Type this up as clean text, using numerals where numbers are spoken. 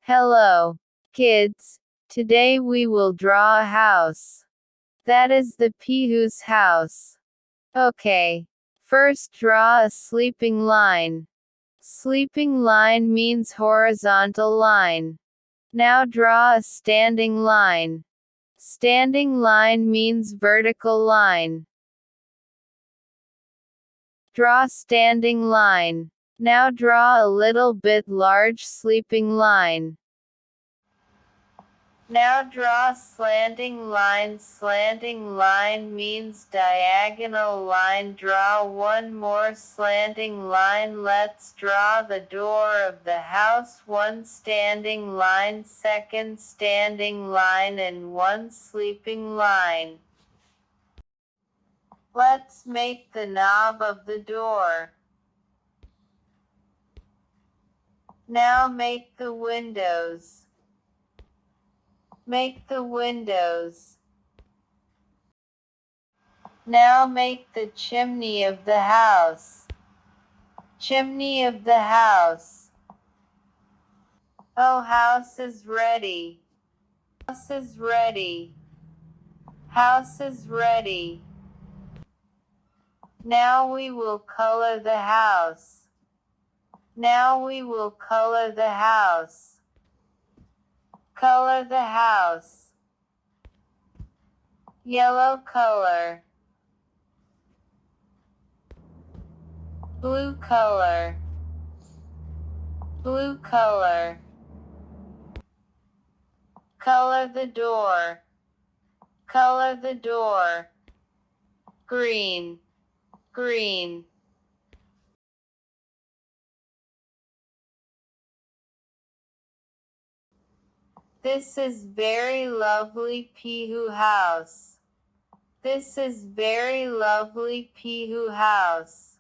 Hello, kids. Today we will draw a house. That is the Pihu's house. Okay. First draw a sleeping line. Sleeping line means horizontal line. Now draw a standing line. Standing line means vertical line. Draw standing line. Now draw a little bit large sleeping line. Now draw slanting line. Slanting line means diagonal line. Draw one more slanting line. Let's draw the door of the house. One standing line, second standing line, and one sleeping line. Let's make the knob of the door. Now make the windows. Make the windows. Now make the chimney of the house. Chimney of the house. Oh, house is ready. House is ready. House is ready. Now we will color the house. Now we will color the house. Color the house. Yellow color. Blue color. Blue color. Color the door. Color the door. Green. Green. This is very lovely Pihu house. This is very lovely Pihu house.